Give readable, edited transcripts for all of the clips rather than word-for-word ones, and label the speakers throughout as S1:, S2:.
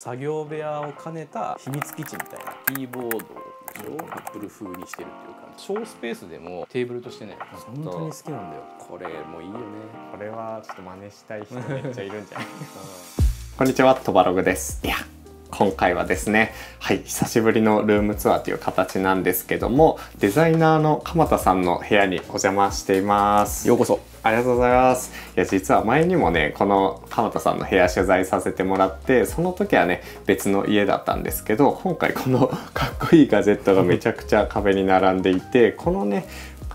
S1: 作業部屋を兼ねた秘密基地みたいなキーボードでしょ、アップル風にしてるっていうか、小スペースでもテーブルとしてね本当に好きなんだよ。これもいいよね。
S2: これはちょっと真似したい人めっちゃいるんじゃないこんにちは、トバログです。いや今回はですね、久しぶりのルームツアーという形なんですけども、デザイナーの鎌田さんの部屋にお邪魔しています。
S1: ようこそ。
S2: ありがとうございます。いや実は前にもね、この鎌田さんの部屋取材させてもらって、その時はね別の家だったんですけど、今回このかっこいいガジェットがめちゃくちゃ壁に並んでいて、このね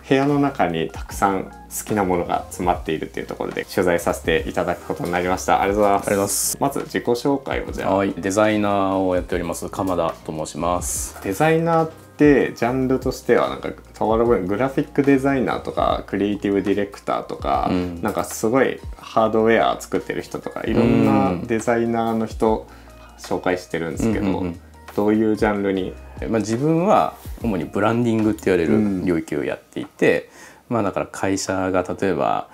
S2: 部屋の中にたくさん好きなものが詰まっているっていうところで取材させていただくことになりました。ありがとうございます。
S1: ありがとうございます。
S2: まず自己紹介をじゃあ。
S1: はい、デザイナーをやっております鎌田と申します。
S2: デザイナーってジャンルとしてはなんかグラフィックデザイナーとかクリエイティブディレクターとか、なんかすごいハードウェア作ってる人とかいろんなデザイナーの人紹介してるんですけど、どういうジャンルに？
S1: 自分は主にブランディングって言われる領域をやっていて、だから会社が例えば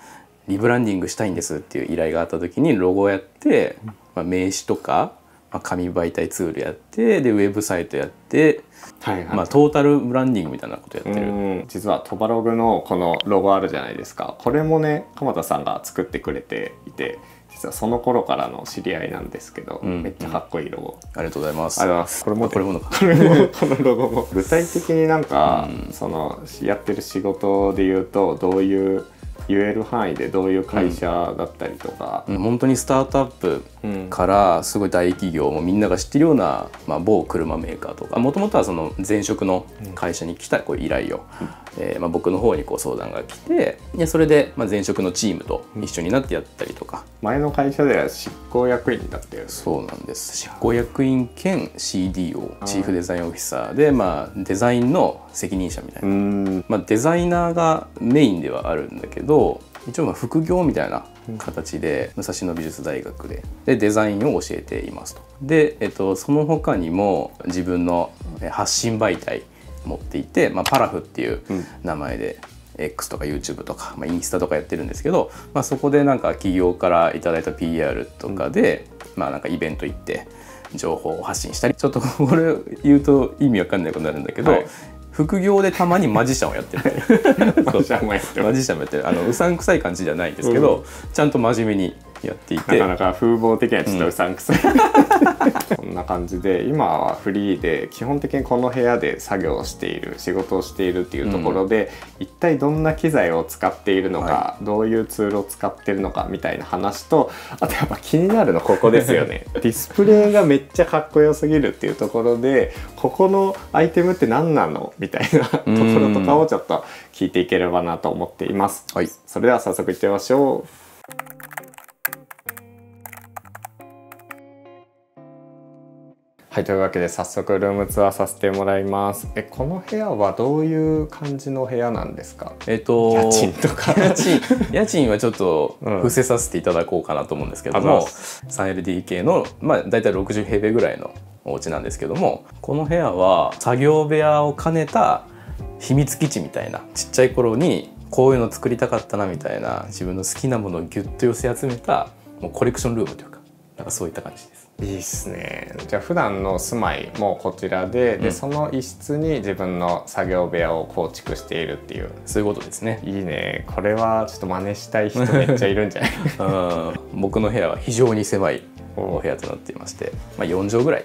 S1: リブランディングしたいんですっていう依頼があった時にロゴをやって、名刺とか、紙媒体ツールやって、でウェブサイトやって、トータルブランディングみたいなことやってる。
S2: 実はトバログのこのロゴあるじゃないですか。これもね鎌田さんが作ってくれていて、実はその頃からの知り合いなんですけど、めっちゃかっこいいロゴ。
S1: ありがとうございます。
S2: ありがとうございます。これもこのロゴも具体的になんか、そのやってる仕事で言うとどういう言える範囲でどういう会社だったりとか、
S1: 本当にスタートアップからすごい大企業もみんなが知ってるような、某車メーカーとか、もともとはその前職の会社に来たこう依頼を、僕の方にこう相談が来て、でそれで前職のチームと一緒になってやったりとか。
S2: 前の会社では執行役員だったよね。
S1: そうなんです。執行役員兼 CDO チーフデザインオフィサーで、デザインの責任者みたいな、デザイナーがメインではあるんだけど、一応副業みたいな形で武蔵野美術大学でデザインを教えていますと。で、その他にも自分の発信媒体持っていて、パラフっていう名前で、X とか YouTube とか、インスタとかやってるんですけど、そこでなんか企業からいただいた PR とかで、なんかイベント行って情報を発信したり、ちょっとこれ言うと意味わかんないことになるんだけど、副業でたまにマジシャンをやってるマジシャンもやってる。うさんくさい感じじゃないんですけど、ちゃんと真面目にやっていて、
S2: なかなか風貌的にはちょっとうさんくさい、こんな感じで今はフリーで基本的にこの部屋で作業をしている、仕事をしているっていうところで、一体どんな機材を使っているのか、どういうツールを使ってるのかみたいな話と、あとやっぱ気になるのここですよねディスプレイがめっちゃかっこよすぎるっていうところで、ここのアイテムって何なのみたいなところとかをちょっと聞いていければなと思っています。それでは早速いってみましょう。というわけで早速ルームツアーさせてもらいます。この部屋はどういう感じの部屋なんですか？家賃とか
S1: 家賃はちょっと伏せさせていただこうかなと思うんですけども、3LDK のだいたい60平米ぐらいのお家なんですけども、この部屋は作業部屋を兼ねた秘密基地みたいな、ちっちゃい頃にこういうの作りたかったなみたいな、自分の好きなものをギュッと寄せ集めたもうコレクションルームというか、なんかそういった感じです。
S2: いいっすね。じゃあ普段の住まいもこちらで、その一室に自分の作業部屋を構築しているっていう。
S1: そういうことですね。
S2: いいね。これはちょっと真似したい人めっちゃいるんじゃない
S1: 僕の部屋は非常に狭いお部屋となっていまして、4畳ぐらい。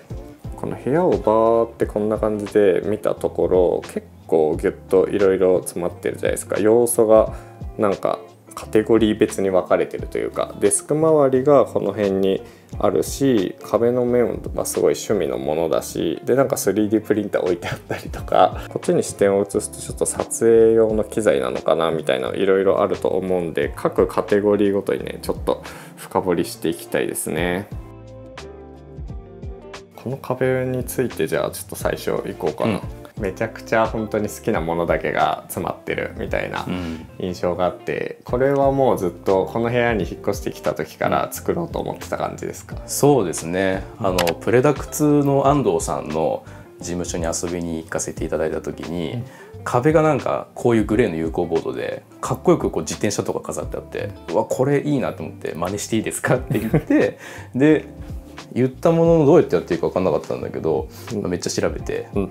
S2: この部屋をバーってこんな感じで見たところ、結構ギュッといろいろ詰まってるじゃないですか。要素がなんかカテゴリー別に分かれてるというか、デスク周りがこの辺にあるし、壁の面はすごい趣味のものだし、でなんか 3D プリンター置いてあったりとか、こっちに視点を移すとちょっと撮影用の機材なのかなみたいないろいろあると思うんで、各カテゴリーごとにねちょっと深掘りしていきたいですね。この壁についてじゃあちょっと最初行こうかな。めちゃくちゃ本当に好きなものだけが詰まってるみたいな印象があって、これはもうずっとこの部屋に引っ越してきた時から作ろうと思ってた感じですか？
S1: そうですね。プレダクツの安藤さんの事務所に遊びに行かせていただいた時に、壁がなんかこういうグレーの有孔ボードでかっこよくこう自転車とか飾ってあって、うわこれいいなと思って、真似していいですかって言ってで言ったもののどうやってやっていいか分かんなかったんだけど、めっちゃ調べて、こ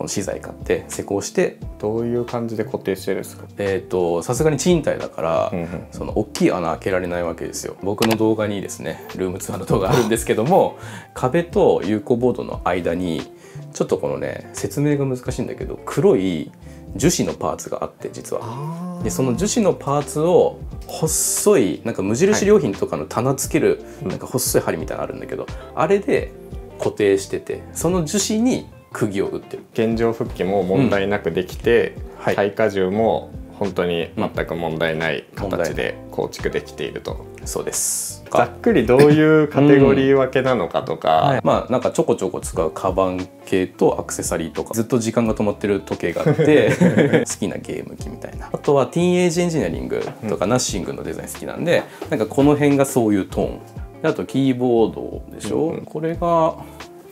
S1: の資材買って施工して。
S2: どういう感じで固定してるんですか？
S1: さすがに賃貸だから、その大きい穴開けられないわけですよ。僕の動画にですね、ルームツアーの動画あるんですけども壁と有効ボードの間にちょっとこのね、説明が難しいんだけど、黒い樹脂のパーツがあって、実はでその樹脂のパーツを細いなんか無印良品とかの棚つける、なんか細い針みたいなのあるんだけど、あれで固定してて、その樹脂に釘を打ってる。
S2: 現状復帰も問題なくできて、耐荷重も本当に全く問題ない形で構築できていると。
S1: そうです。
S2: ざっくりどういうカテゴリー分けなのかとか、
S1: まあなんかちょこちょこ使うカバン系とアクセサリーとか、ずっと時間が止まってる時計があって好きなゲーム機みたいな。あとはティーンエイジエンジニアリングとかナッシングのデザイン好きなんで、なんかこの辺がそういうトーンで、あとキーボードでしょ、これが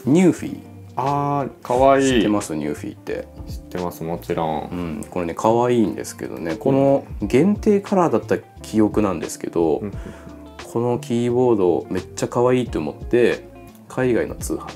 S1: ニューフィー。
S2: あー、かわいい。
S1: 知ってます？ニューフィーって。
S2: 知ってます、もちろん。
S1: これね、かわいいんですけどね、この限定カラーだった記憶なんですけど、このキーボードめっちゃかわいいと思って海外の通販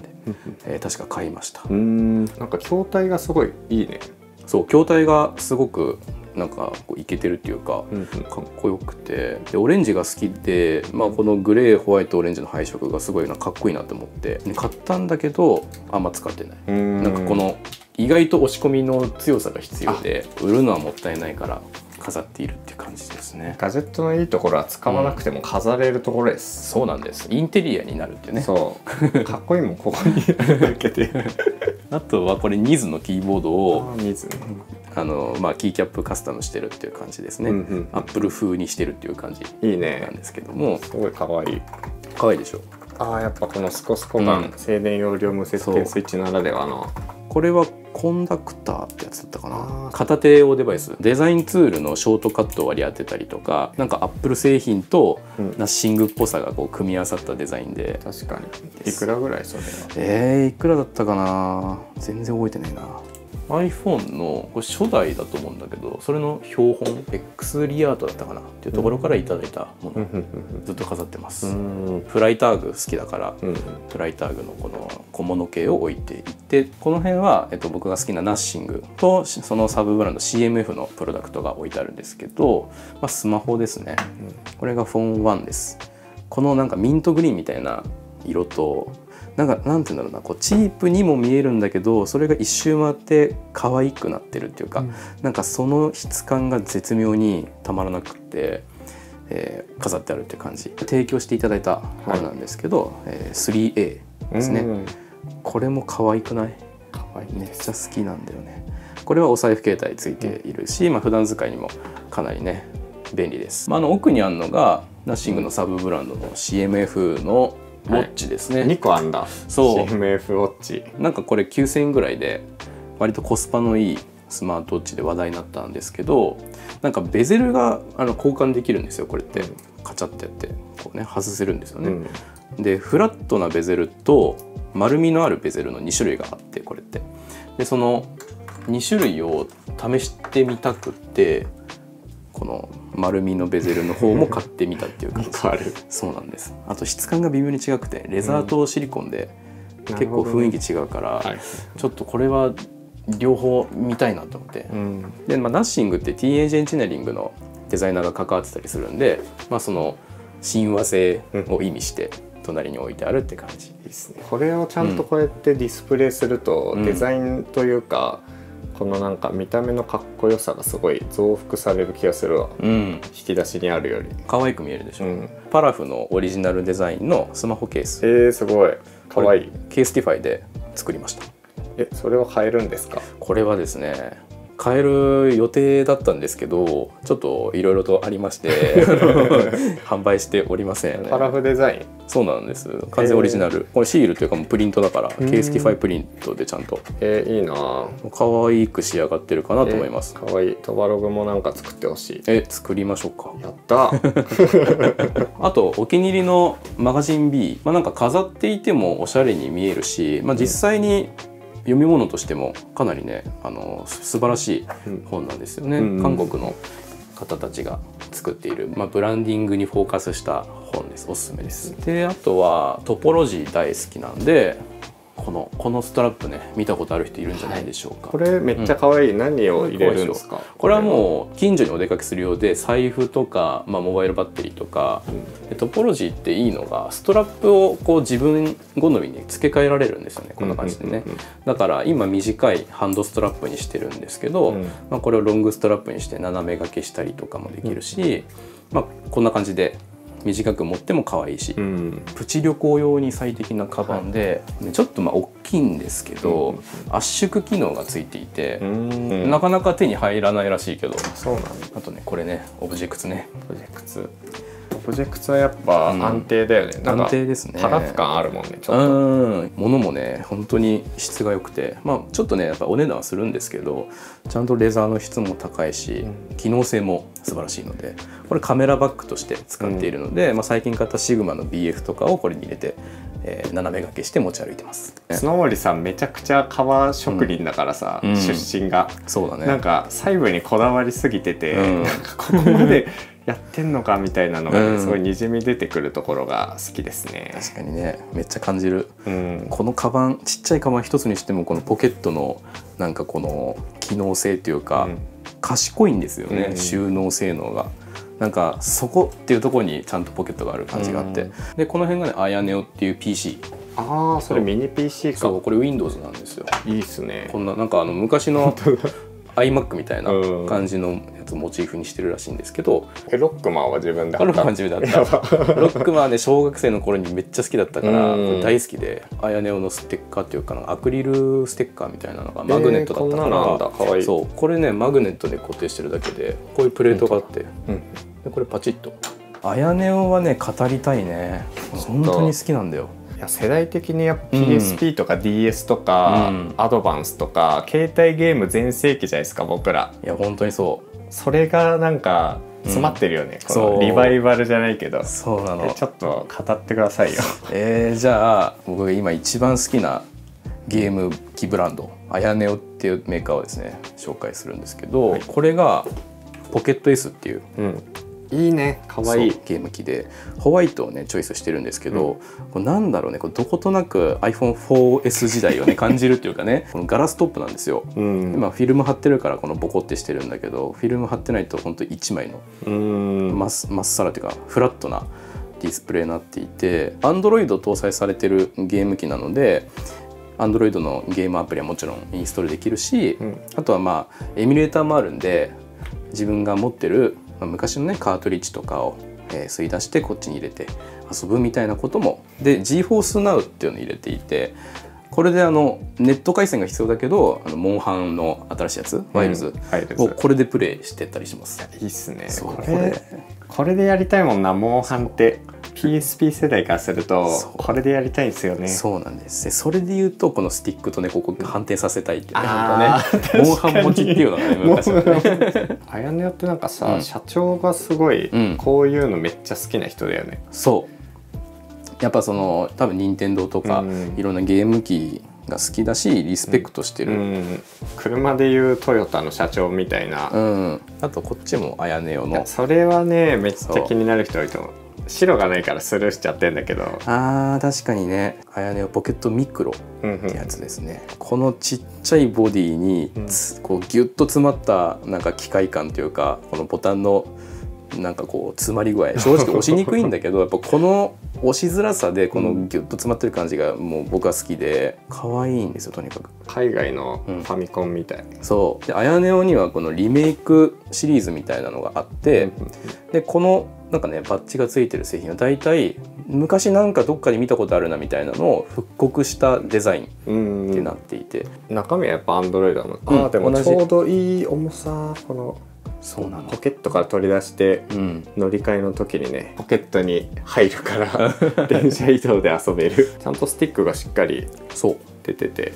S1: で、確か買いました。
S2: なんか筐体がすごいいいね。
S1: そう、筐体がすごくなんかこうイケてるっていうか、かっこよくて、でオレンジが好きで、まあ、このグレーホワイトオレンジの配色がすごいかっこいいなと思って買ったんだけど、あんま使ってない。なんかこの意外と押し込みの強さが必要で、売るのはもったいないから飾っているっていう感じですね。
S2: ガジェットのいいところは使わなくても飾れるところです。
S1: そうなんです。インテリアになるってね。
S2: そうかっこいいもん、ここにあるだけで
S1: あとはこれニズのキーボードを
S2: ニズね、
S1: まあ、キーキャップカスタムしてるっていう感じですね。アップル風にしてるっていう感じなんですけども、
S2: すごいかわいい。
S1: かわいいでしょ。
S2: やっぱこのスコスコ感、静電容量無接点スイッチならではの。
S1: これはコンダクターってやつだったかな。片手用デバイス、デザインツールのショートカットを割り当てたりとか、なんかアップル製品とナッシングっぽさがこう組み合わさったデザインで。
S2: 確かに。いくらぐらいそれは？
S1: いくらだったかな、全然覚えてないな。iPhone のこれ初代だと思うんだけど、それの標本 X リアートだったかなっていうところからいただいたもの、ずっと飾ってます。フライターグ好きだから、フライターグのこの小物系を置いていって、この辺は、僕が好きなナッシングとそのサブブランド CMF のプロダクトが置いてあるんですけど、まあ、スマホですね。これがフォン1です。このなんかミントグリーンみたいな色と、なんて言うんだろうな、こうチープにも見えるんだけど、それが一周回って可愛くなってるっていうか、なんかその質感が絶妙にたまらなくって、飾ってあるっていう感じ。提供していただいたものなんですけど、3A ですね。これも可愛くない？可愛い、めっちゃ好きなんだよね。これはお財布携帯ついているし、まあ、普段使いにもかなりね便利です。まあ、奥にあるのがナッシングのサブブランドの CMF のウォッチですね。
S2: 2個あんだ。
S1: そう。
S2: CMF ウォッチ。
S1: なんかこれ9000円ぐらいで割とコスパのいいスマートウォッチで話題になったんですけど、なんかベゼルが交換できるんですよ。これってカチャってやってこうね外せるんですよね。でフラットなベゼルと丸みのあるベゼルの2種類があって、これってでその2種類を試してみたくって、この丸みのベゼルの方も買ってみたっていう感じ。そうなんです。あと質感が微妙に違くて、レザーとシリコンで結構雰囲気違うから、ちょっとこれは両方見たいなと思って、で、まあ、ナッシングってティーンエイジエンジニアリングのデザイナーが関わってたりするんで、まあ、その親和性を意味して隣に置いてあるって感じですね。
S2: これをちゃんとこうやってディスプレイすると、デザインというか、このなんか見た目のかっこよさがすごい増幅される気がするわ、引き出しにあるより
S1: 可愛く見えるでしょ、パラフのオリジナルデザインのスマホケース。
S2: すごいかわいい。
S1: ケースティファイで作りました。
S2: それは買えるんですか？
S1: これはですね、買える予定だったんですけど、ちょっといろいろとありまして販売しておりません。
S2: パラフデザイン。
S1: そうなんです。完全オリジナル。これシールというかもうプリントだから、ケースティファイプリントでちゃんと。
S2: いいな。
S1: 可愛く仕上がってるかなと思います。
S2: 可愛い。トバログもなんか作ってほしい。
S1: 作りましょうか。
S2: やった。
S1: あとお気に入りのマガジン B、なんか飾っていてもおしゃれに見えるし、実際に読み物としてもかなりね素晴らしい本なんですよね。韓国の方たちが作っている、ブランディングにフォーカスした本です。おすすめです。であとはトポロジー大好きなんで、このストラップね、見たことある人いるんじゃないでしょうか。
S2: これめっちゃ可愛い。何を入れるんですか？
S1: これはもう近所にお出かけするようで、財布とか、モバイルバッテリーとか、トポロジーっていいのがストラップをこう自分好みに付け替えられるんですよね。こんな感じでね。だから今短いハンドストラップにしてるんですけど、これをロングストラップにして斜め掛けしたりとかもできるし、こんな感じで短く持っても可愛いし、プチ旅行用に最適なカバンで、ちょっと大きいんですけど、圧縮機能がついていて、なかなか手に入らないらしいけど。
S2: そうなんだ。
S1: あとね、これね、オブジェクツね。
S2: オブジェクツはやっぱ安定だよね。
S1: 安定ですね。
S2: パラフ感あるもんね。ちょっ
S1: と物もね、本当に質が良くて、ちょっとねやっぱお値段はするんですけど、ちゃんとレザーの質も高いし、機能性も素晴らしいので、これカメラバッグとして使っているので、最近買ったシグマの BF とかをこれに入れて、斜め掛けして持ち歩いてます。
S2: 角森さんめちゃくちゃ革職人だからさ、出身が。
S1: そうだね。
S2: なんか細部にこだわりすぎてて、なんかここまでやってんのかみたいなのが、すごいにじみ出てくるところが好きですね。
S1: 確かにね、めっちゃ感じる。このカバン、ちっちゃいカバン一つにしてもこのポケットのなんかこの機能性というか、賢いんですよね、収納性能が。なんかそこっていうところにちゃんとポケットがある感じがあって、でこの辺がね、アヤネオっていう PC。
S2: それミニ PC か。
S1: そう、これ Windows なんですよ。
S2: いいっすね。
S1: こんななんか昔のiMac みたいな感じのやつをモチーフにしてるらしいんですけど、
S2: ロックマンは自分で
S1: ロックマン自分であったロックマンはね、小学生の頃にめっちゃ好きだったから大好きで、アヤネオのステッカーっていうかアクリルステッカーみたいなのがマグネットだったから、そう、これねマグネットで固定してるだけでこういうプレートがあって、でこれパチッと。アヤネオはね語りたいね。本当に好きなんだよ。
S2: いや世代的にやっぱ PSP とか DS とか、アドバンスとか携帯ゲーム全盛期じゃないですか、僕ら。
S1: いや本当にそう。
S2: それがなんか詰まってるよね、このリバイバルじゃないけど。
S1: そうなの。
S2: ちょっと語ってくださいよ。
S1: じゃあ僕が今一番好きなゲーム機ブランド、アヤネオっていうメーカーをですね紹介するんですけど、これがポケット S っていう、
S2: いいね、かわいい
S1: ゲーム機で、ホワイトをねチョイスしてるんですけど、これなんだろうね、これどことなく iPhone4S 時代をね感じるっていうかね、このガラストップなんですよ。今フィルム貼ってるからこのボコってしてるんだけど、フィルム貼ってないと本当1枚のまっさらっていうかフラットなディスプレイになっていて、Android 搭載されてるゲーム機なので、Android のゲームアプリはもちろんインストールできるし、あとはエミュレーターもあるんで、自分が持ってる昔のねカートリッジとかを吸い出してこっちに入れて遊ぶみたいなこともで、 GeForce Now っていうのを入れていて、これでネット回線が必要だけどモンハンの新しいやつ、ワイルズをこれでプレイしてたりします。
S2: いいっすね。これでやりたいもんな、モンハンって。PSP 世代からするとこれでやりたいんですよね。
S1: そうなんです。それで言うとこのスティックとね、ここ反転させたいっていうね、モンハン持ちっていうのがね昔はね。
S2: アヤネオってなんかさ、社長がすごいこういうのめっちゃ好きな人だよね。
S1: そうやっぱその多分任天堂とかいろんなゲーム機が好きだし、リスペクトしてる、
S2: 車でいうトヨタの社長みたいな、
S1: あとこっちもアヤネオの。
S2: それはねめっちゃ気になる人多いと思う。白がないからスルーしちゃってんだけど。
S1: 確かにね、アヤネオポケットミクロってやつですね。このちっちゃいボディにこうギュッと詰まったなんか機械感というか、このボタンのなんかこう詰まり具合、正直押しにくいんだけどやっぱこの押しづらさでこのギュッと詰まってる感じがもう僕は好きで可愛いんですよ、とにかく。
S2: 海外のファミコンみたい。
S1: そうで、アヤネオにはこのリメイクシリーズみたいなのがあって、でこのなんかねバッジがついてる製品はだいたい昔なんかどっかで見たことあるなみたいなのを復刻したデザインってなっていて、
S2: 中身はやっぱアンドロイドの、でもちょうどいい重さ。この
S1: そうなの、
S2: ポケットから取り出して、乗り換えの時にねポケットに入るから電車移動で遊べる。ちゃんとスティックがしっかり出てて、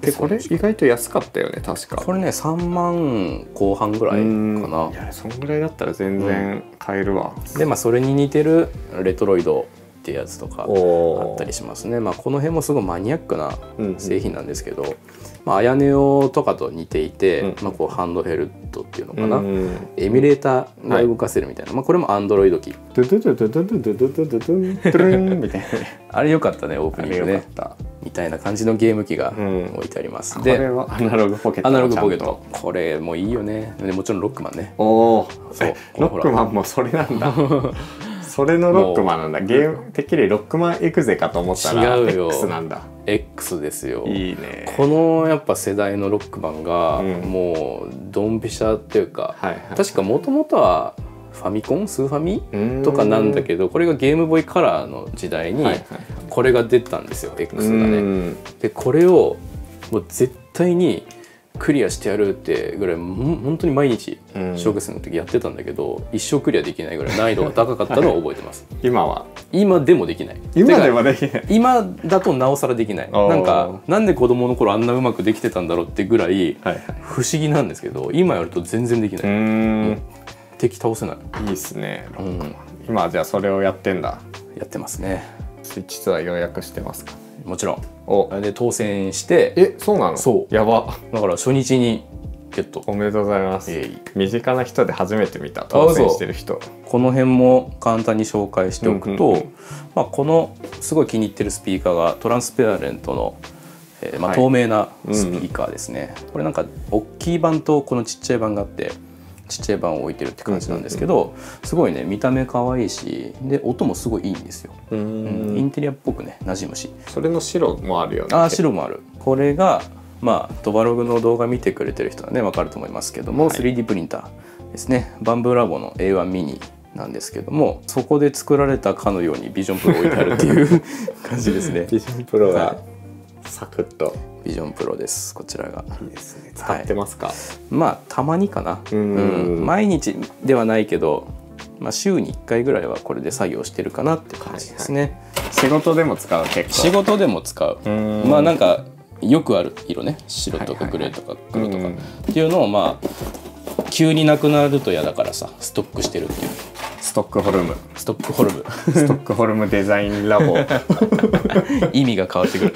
S2: でこれ意外と安かったよね確か。
S1: これね3万後半ぐらいかな。
S2: いやそんぐらいだったら全然買えるわ。
S1: でそれに似てるレトロイドっっていうやつとかあ
S2: お
S1: ったりしますね。まあこの辺もすごいマニアックな製品なんですけど、まあ、アヤネオとかと似ていて、まあ、こうハンドヘルドっていうのかな、エミュレーターが動かせるみたいな、まあ、これも Android 機
S2: ドゥドゥドゥドゥドゥドゥドゥドゥドゥドゥドゥドゥルンみたいな
S1: あれよかったね、オープニングねみたいな感じのゲーム機が置いてあります。で
S2: これはアナログポケット、
S1: アナログポケット、これもいいよね。でもちろんロックマンね。
S2: おお、
S1: そう
S2: ロックマンもそれなんだそれのロックマンなんだ。ゲームてっきりロックマンエクゼかと思ったら
S1: 違うよ
S2: X なんだ。
S1: X ですよ。
S2: いいね。
S1: このやっぱ世代のロックマンがもうドンピシャっていうか、
S2: はいはい、
S1: 確かもともとはファミコンスーファミとかなんだけど、これがゲームボーイカラーの時代にこれが出たんですよ、X がね。でこれをもう絶対にクリアしてやるってぐらい本当に毎日小学生の時やってたんだけど、一生クリアできないぐらい難易度が高かったのを覚えてます今でもできない。
S2: 今でもできない。
S1: 今だとなおさらできない。なんで子供の頃あんなうまくできてたんだろうってぐらい不思議なんですけど、今やると全然できない。敵倒せない。
S2: いいっすね、今はじゃあそれをやってんだ。
S1: やってますね。
S2: スイッチツアー予約してますか？
S1: もちろん。で当選して、
S2: そうなの？
S1: そう、
S2: やば。
S1: だから初日にゲット。
S2: おめでとうございます。身近な人で初めて見た当選してる人。
S1: この辺も簡単に紹介しておくと、まあこのすごい気に入ってるスピーカーがトランスペアレントのまあ透明なスピーカーですね。これなんか大きい版とこのちっちゃい版があって、ちっちゃい版を置いてるって感じなんですけど、すごいね見た目可愛いし、で音もすごいいいんですよ。インテリアっぽくね馴染むし。
S2: それの白もあるよね。
S1: 白もある。これがまあドバログの動画見てくれてる人はね分かると思いますけども、3D プリンターですね。バンブーラボの A1 ミニなんですけども、そこで作られたかのようにビジョンプロ置いてあるっていう感じですね。
S2: ビジョンプロがサクッと。
S1: ビジョンプロです。こちらが。
S2: いいですね。使ってますか？
S1: まあたまにかな。毎日ではないけど、まあ週に1回ぐらいはこれで作業してるかなって感じですね。
S2: 仕事でも使う？結構
S1: 仕事でも使う。まあなんかよくある色ね、白とかグレーとか黒とかっていうのをまあ急になくなると嫌だからさ、ストックしてるっていう。
S2: ストックホルム
S1: ストックホルム
S2: デザインラボ
S1: 意味が変わってくる。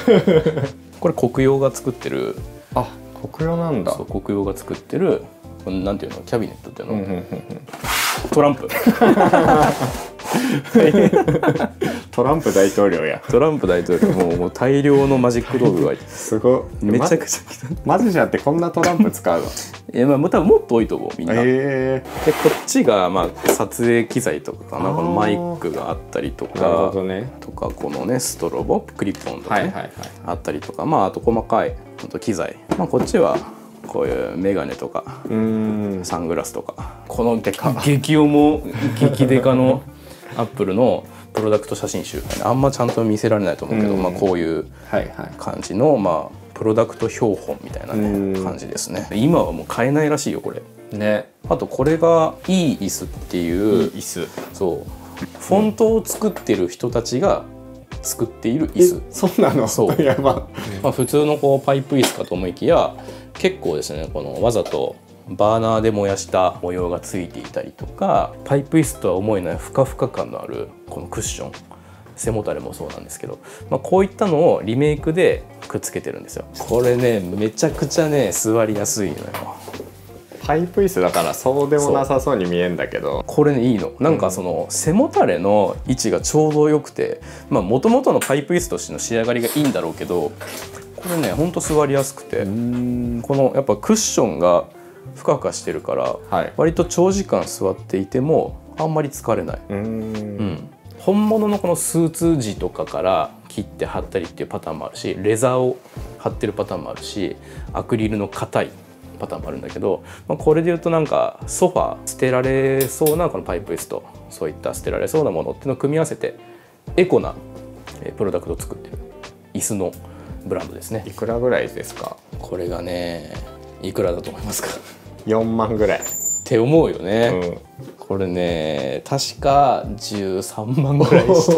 S1: これ黒洋が作ってる。
S2: あ、黒洋なんだ。
S1: そう、黒洋が作ってる、なんていうの、キャビネットっていうの、トランプ
S2: トランプ大統領や。
S1: トランプ大統領もう大量のマジック道具が
S2: すごい。
S1: めちゃくちゃ
S2: マジシャってこんなトランプ使うの？
S1: まあ多分もっと多いと思うみんな。でこっちがまあ撮影機材とかかな。このマイクがあったりとか、
S2: なるほどね。
S1: とかこのねストロボクリップオンとかねあったりとか、まああと細かい機材。まあこっちはこういうメガネとかサングラスとか、この激重激デカのアップルのプロダクト写真集、あんまちゃんと見せられないと思うけど、まあこういう感じのまあプロダクト標本みたいなね感じですね。今はもう買えないらしいよこれね。あとこれがいい椅子っていうそうフォントを作ってる人たちが作っている椅子。
S2: そうなの？そうやば。
S1: まあ普通のこうパイプ椅子かと思いきや、結構ですねこのわざとバーナーで燃やした模様がついていたりとか、パイプ椅子とは思えないふかふか感のあるこのクッション、背もたれもそうなんですけど、まあ、こういったのをリメイクでくっつけてるんですよ。これねめちゃくちゃね座りやすいのよ。
S2: パイプ椅子だからそうでもなさそうに見えんだけど、
S1: これねいいの。なんかその背もたれの位置がちょうどよくて、まあもともとのパイプ椅子としての仕上がりがいいんだろうけど、これねほんと座りやすくて、このやっぱクッションがふかふかしてるから、割と長時間座っていてもあんまり疲れない。本物のこのスーツ地とかから切って貼ったりっていうパターンもあるし、レザーを貼ってるパターンもあるし、アクリルの硬いパターンもあるんだけど、まあ、これで言うとなんかソファー捨てられそうなこのパイプ椅子とそういった捨てられそうなものっていうのを組み合わせてエコなプロダクトを作ってる椅子のブランドですね。
S2: いくらぐらいですか？
S1: これがねいくらだと思いますか
S2: ？4万ぐらい
S1: って思うよね、これね確か13万ぐらいした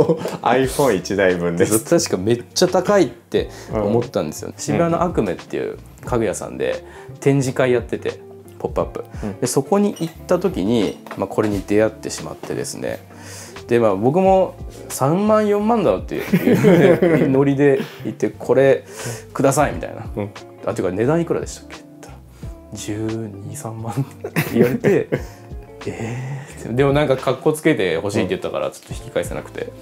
S2: iPhone1 台分です。
S1: 確かめっちゃ高いって思ったんですよ、渋谷のアクメっていう家具屋さんで展示会やってて、ポップアップ、でそこに行った時に、まあ、これに出会ってしまってですね、でまあ僕も3万4万だっていうノリで言ってこれくださいみたいな、あていうか値段いくらでしたっけって言ったら12、3万って言われてでもなんか格好つけて欲しいって言ったからちょっと引き返せなくて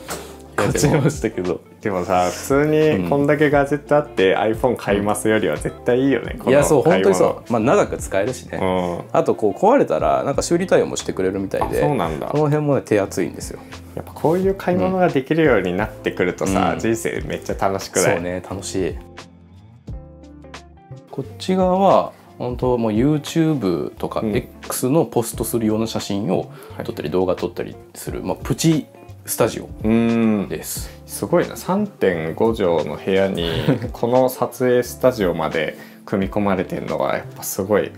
S1: やっちゃいましたけど、
S2: でもさ普通にこんだけガジェットあって、iPhone 買いますよりは絶対いいよね、
S1: いやそう本当にそう、まあ、長く使えるしね、あとこう壊れたらなんか修理対応もしてくれるみたいで、
S2: そうなんだ、
S1: この辺もね手厚いんですよ。
S2: やっぱこういう買い物ができるようになってくるとさ、人生めっちゃ楽しくない？
S1: そうね楽しい。こっち側は本当もう YouTube とか X のポストするような写真を撮ったり動画撮ったりする、まあ、プチスタジオです。
S2: すごいな、3.5 畳の部屋にこの撮影スタジオまで組み込まれてるのはやっぱすごい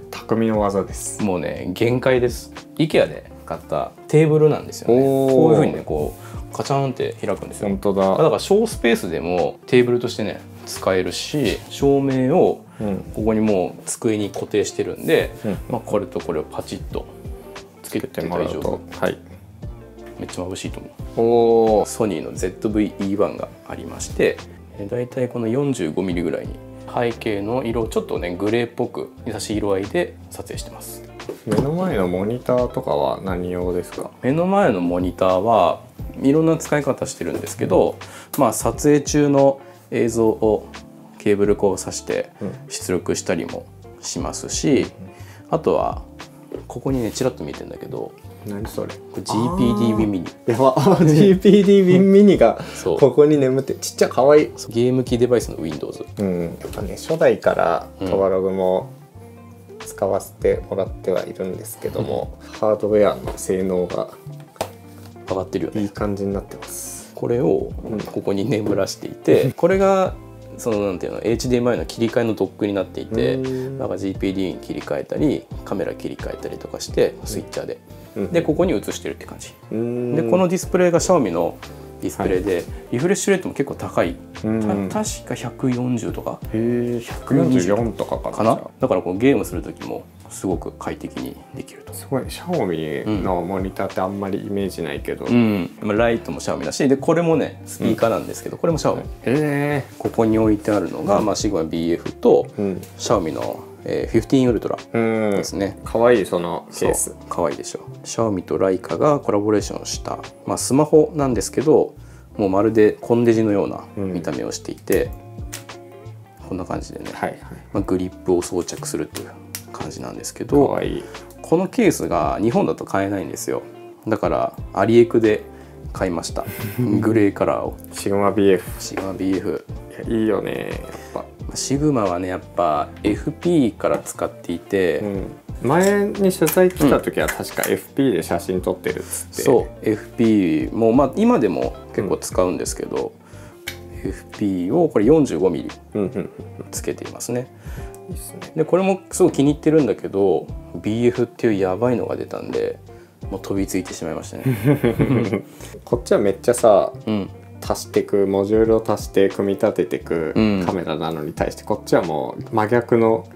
S2: 匠の技です。
S1: もうね限界です。 IKEA で買ったテーブルなんですよね。こういう風にねこうカチャンって開くんですよ。
S2: 本当だ。
S1: だから小スペースでもテーブルとしてね使えるし、照明をここにもう机に固定してるんで、まあ、これとこれをパチッとつけてもらうと、はい、めっちゃ眩しいと思う。ソニーの ZV-E1 がありまして、だいたいこの 45mm ぐらいに背景の色をちょっとねグレーっぽく優しい色合いで撮影してます。
S2: 目の前のモニターとかは何用ですか？
S1: 目の前のモニターはいろんな使い方してるんですけど、まあ、撮影中の映像をケーブルこう挿して出力したりもしますし、あとはここにねちらっと見えてるんだけど、
S2: 何それ？
S1: これ GPD Win Mini。
S2: やばGPD Win Mini がここに眠ってちっちゃかわいい。
S1: ゲーム機デバイスの Windows。
S2: やっぱね初代からトバログも使わせてもらってはいるんですけども、ハードウェアの性能が
S1: 上がってるよね。
S2: いい感じになってます。
S1: これをここに眠らしていて、これがそのなんていうの HDMI の切り替えのドックになっていて、なんか GPD に切り替えたりカメラ切り替えたりとかしてスイッチャーで、でここに映してるって感じで、このディスプレイが Xiaomi のディスプレイで、リフレッシュレートも結構高い、確か140とか
S2: 144とか
S1: な。だからこうゲームする時もすごく快適にできると。
S2: すごい Xiaomi のモニターってあんまりイメージないけど、
S1: ライトも Xiaomi だし、でこれもねスピーカーなんですけど、これも Xiaomi。ここに置いてあるのが、まあ、シグマ BF と Xiaomi の15 Ultra ですね。
S2: かわいいそのケース。
S1: かわいいでしょ。Xiaomi とライカがコラボレーションした、まあ、スマホなんですけど、もうまるでコンデジのような見た目をしていて、こんな感じでね、まあ、グリップを装着するという感じなんですけど、このケースが日本だと買えないんですよ。だからアリエクで買いましたグレーカラーを。
S2: シグマ BF。
S1: シグマ BF
S2: いいよね。やっぱ
S1: シグマはねやっぱ FP から使っていて、
S2: 前に取材来た時は確か FP で写真撮ってるっつって、
S1: そう FP もまあ今でも結構使うんですけど、FP をこれ 45mm つけていますね。でこれもすごく気に入ってるんだけど BF っていうやばいのが出たんでもう飛びついてしまいましたね
S2: こっちはめっちゃさ、足していくモジュールを足して組み立てていくカメラなのに対して、こっちはもう真逆の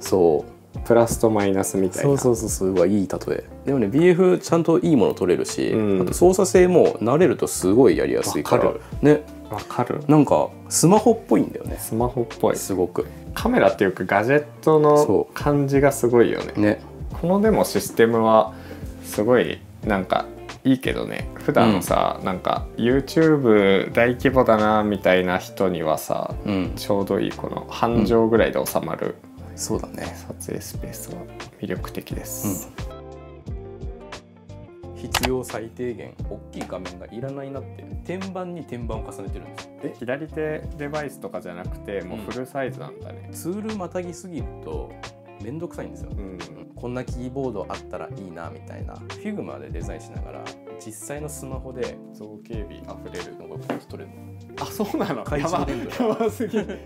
S2: プラスとマイナスみたいな。
S1: そうすごいいい例え。でもね BF ちゃんといいもの撮れるし、あと操作性も慣れるとすごいやりやすいからね。
S2: わかる。
S1: なんかスマホっぽいんだよね。
S2: スマホっぽい。
S1: すごく
S2: カメラっていうかガジェットの感じがすごいよね。このでもシステムはすごいなんかいいけどね、普段のさ、なんか YouTube 大規模だなみたいな人にはさ、ちょうどいいこの半畳ぐらいで収まる、
S1: そうだね、
S2: 撮影スペースは魅力的です。
S1: 必要最低限大きい画面がいらないなって天板に天板を重ねてるんですよ。
S2: 左手デバイスとかじゃなくてもうフルサイズなんだね。
S1: ツールまたぎすぎるとめんどくさいんですよ、こんなキーボードあったらいいなみたいな。Figma でデザインしながら実際のスマホで造形美あふれるのが撮れるの。
S2: あ、そうなの。
S1: やばすぎる